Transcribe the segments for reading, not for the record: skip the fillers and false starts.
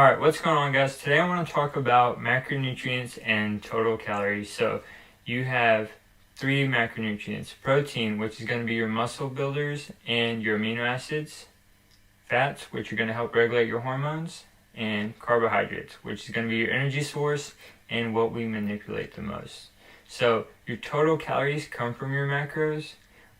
Alright, what's going on, guys? Today I want to talk about macronutrients and total calories. So you have three macronutrients: protein, which is going to be your muscle builders and your amino acids; fats, which are going to help regulate your hormones; and carbohydrates, which is going to be your energy source and what we manipulate the most. So your total calories come from your macros.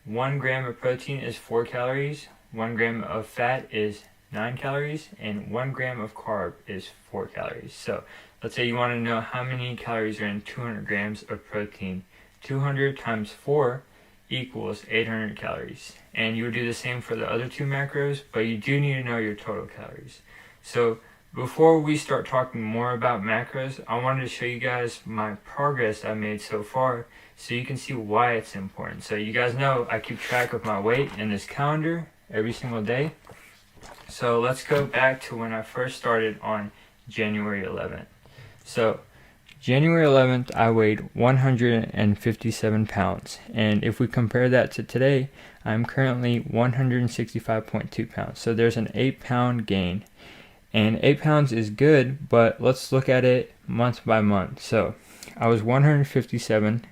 1 gram of protein is 4 calories, 1 gram of fat is 9 calories, and 1 gram of carb is 4 calories. So let's say you want to know how many calories are in 200 grams of protein. 200 times 4 equals 800 calories. And you would do the same for the other two macros, but you do need to know your total calories. So before we start talking more about macros, I wanted to show you guys my progress I made so far so you can see why it's important. So you guys know I keep track of my weight in this calendar every single day. So let's go back to when I first started on January 11th. So January 11th, I weighed 157 pounds. And if we compare that to today, I'm currently 165.2 pounds. So there's an 8-pound gain. And 8 pounds is good, but let's look at it month by month. So I was 157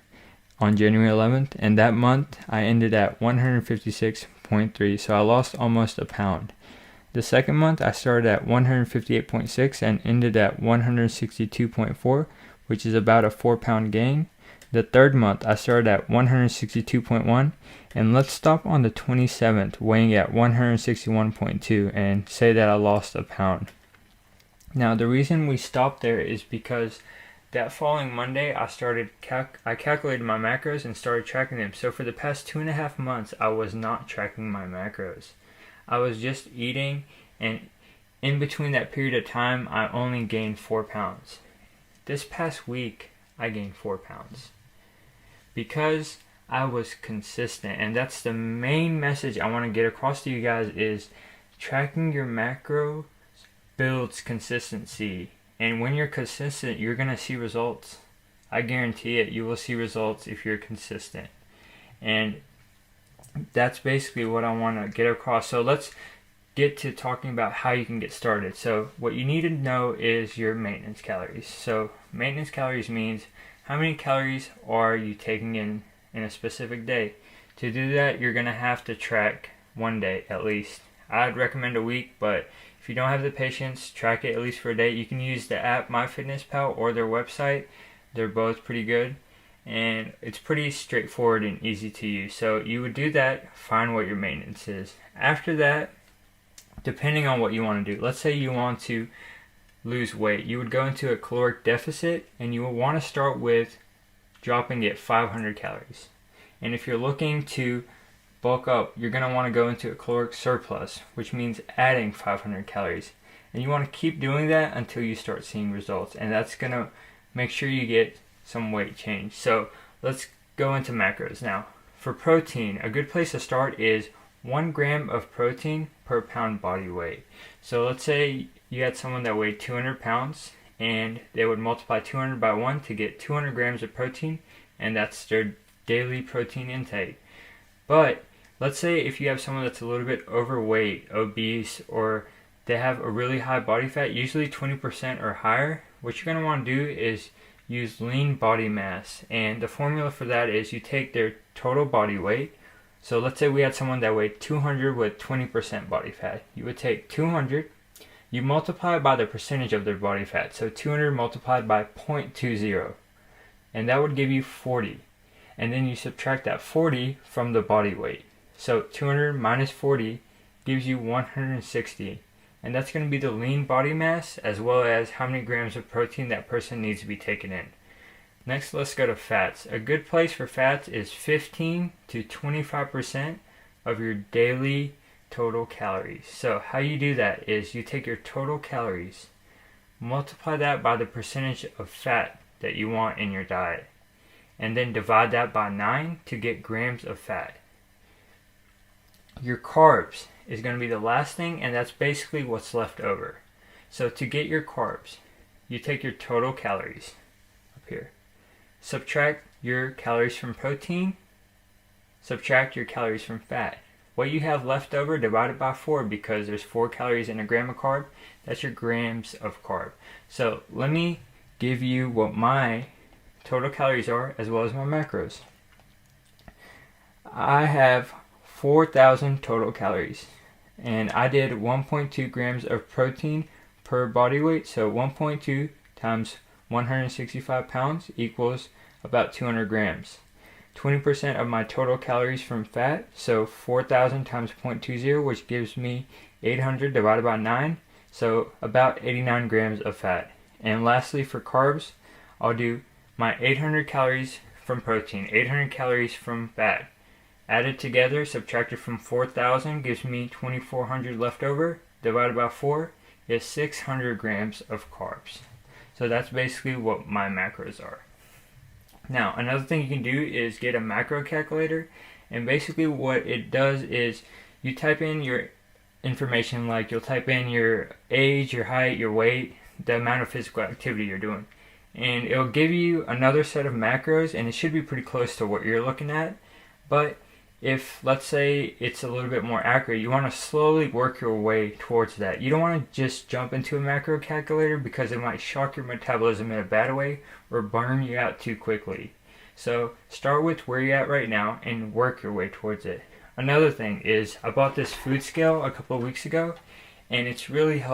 on January 11th, and that month I ended at 156.3. So I lost almost a pound. The second month I started at 158.6 and ended at 162.4, which is about a 4-pound gain. The third month I started at 162.1, and let's stop on the 27th weighing at 161.2 and say that I lost a pound. Now the reason we stopped there is because that following Monday I calculated my macros and started tracking them. So for the past 2.5 months I was not tracking my macros. I was just eating, and in between that period of time I only gained 4 pounds. This past week I gained 4 pounds because I was consistent, and that's the main message I want to get across to you guys is tracking your macros builds consistency, and when you're consistent you're going to see results. I guarantee it, you will see results if you're consistent. And that's basically what I want to get across. So let's get to talking about how you can get started. So what you need to know is your maintenance calories. So maintenance calories means how many calories are you taking in a specific day. To do that, you're going to have to track one day at least. I'd recommend a week, but if you don't have the patience, track it at least for a day. You can use the app MyFitnessPal or their website. They're both pretty good, and it's pretty straightforward and easy to use. So you would do that, find what your maintenance is. After that, depending on what you want to do, let's say you want to lose weight, you would go into a caloric deficit, and you will want to start with dropping it 500 calories. And if you're looking to bulk up, you're going to want to go into a caloric surplus, which means adding 500 calories. And you want to keep doing that until you start seeing results, and that's going to make sure you get some weight change. So let's go into macros now. For protein, a good place to start is 1 gram of protein per pound body weight. So let's say you had someone that weighed 200 pounds and they would multiply 200 by 1 to get 200 grams of protein, and that's their daily protein intake. But let's say if you have someone that's a little bit overweight, obese, or they have a really high body fat, usually 20% or higher, what you're going to want to do is use lean body mass. And the formula for that is you take their total body weight. So let's say we had someone that weighed 200 with 20% body fat. You would take 200, you multiply it by the percentage of their body fat. So 200 multiplied by 0.20, and that would give you 40. And then you subtract that 40 from the body weight. So 200 minus 40 gives you 160. And that's going to be the lean body mass as well as how many grams of protein that person needs to be taken in. Next, let's go to fats. A good place for fats is 15 to 25% of your daily total calories. So how you do that is you take your total calories, multiply that by the percentage of fat that you want in your diet, and then divide that by 9 to get grams of fat. Your carbs is going to be the last thing, and that's basically what's left over. So to get your carbs, you take your total calories up here, subtract your calories from protein, subtract your calories from fat. what you have left over divided by 4, because there's 4 calories in a gram of carb. That's your grams of carb. So let me give you what my total calories are as well as my macros. I have 4,000 total calories, and I did 1.2 grams of protein per body weight. So 1.2 times 165 pounds equals about 200 grams. 20% of my total calories from fat, so 4,000 times 0.20, which gives me 800 divided by 9, so about 89 grams of fat. And lastly, for carbs, I'll do my 800 calories from protein, 800 calories from fat. Added together, subtracted from 4,000, gives me 2,400 left over, divided by 4 is 600 grams of carbs. So that's basically what my macros are. Now, another thing you can do is get a macro calculator, and basically what it does is you type in your information, like you'll type in your age, your height, your weight, the amount of physical activity you're doing, and it'll give you another set of macros, and it should be pretty close to what you're looking at. But if, let's say, it's a little bit more accurate, you want to slowly work your way towards that. You don't want to just jump into a macro calculator, because it might shock your metabolism in a bad way or burn you out too quickly. So start with where you're at right now and work your way towards it. Another thing is, I bought this food scale a couple of weeks ago, and it's really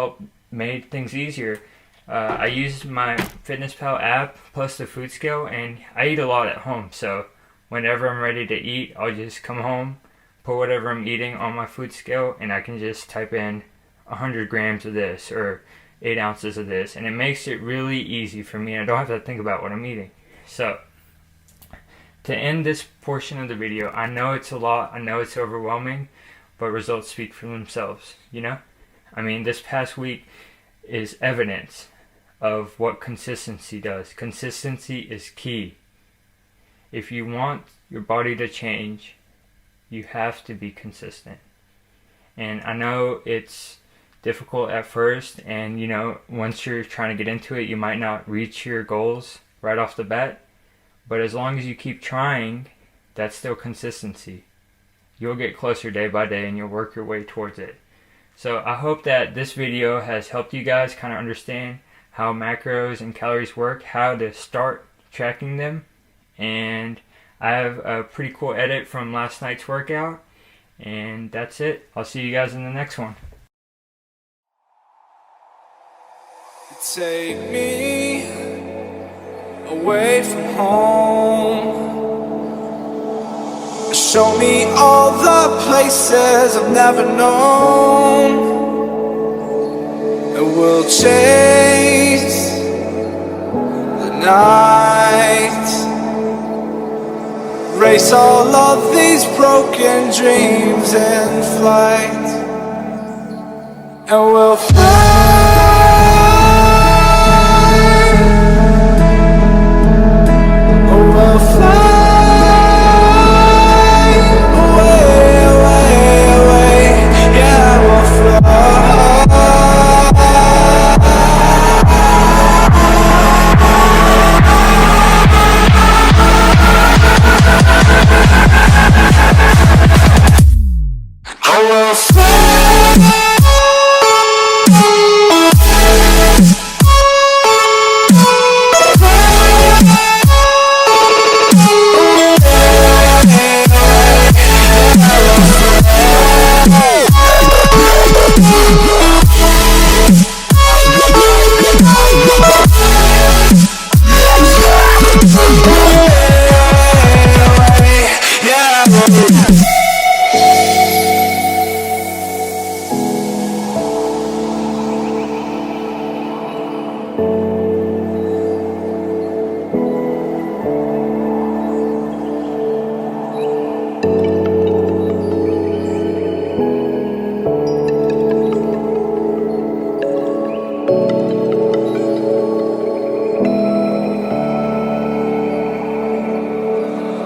made things easier. I used my FitnessPal app plus the food scale, and I eat a lot at home, so whenever I'm ready to eat, I'll just come home, put whatever I'm eating on my food scale, and I can just type in 100 grams of this or 8 ounces of this, and it makes it really easy for me. I don't have to think about what I'm eating. So to end this portion of the video, I know it's a lot, I know it's overwhelming, but results speak for themselves, you know? I mean, this past week is evidence of what consistency does. Consistency is key. If you want your body to change, you have to be consistent. And I know it's difficult at first, and you know, once you're trying to get into it, you might not reach your goals right off the bat. But as long as you keep trying, that's still consistency. You'll get closer day by day, and you'll work your way towards it. So I hope that this video has helped you guys kind of understand how macros and calories work, how to start tracking them. And I have a pretty cool edit from last night's workout, and that's it. I'll see you guys in the next one. Take me away from home, show me all the places I've never known, and we'll chase the night, race all of these broken dreams in flight, and we'll fly. We'll fly away, away, away. Yeah, we'll fly. Oh, we'll fly.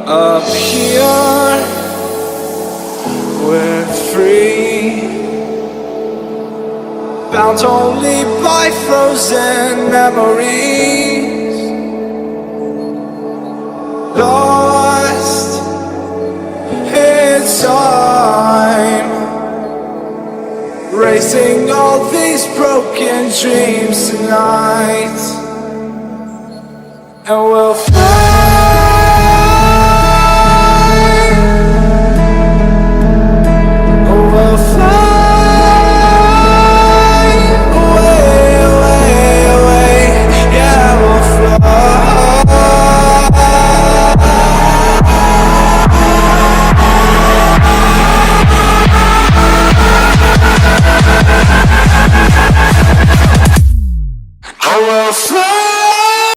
Up here, we're free, bound only by frozen memories, lost in time. erasing all these broken dreams tonight. And we'll fly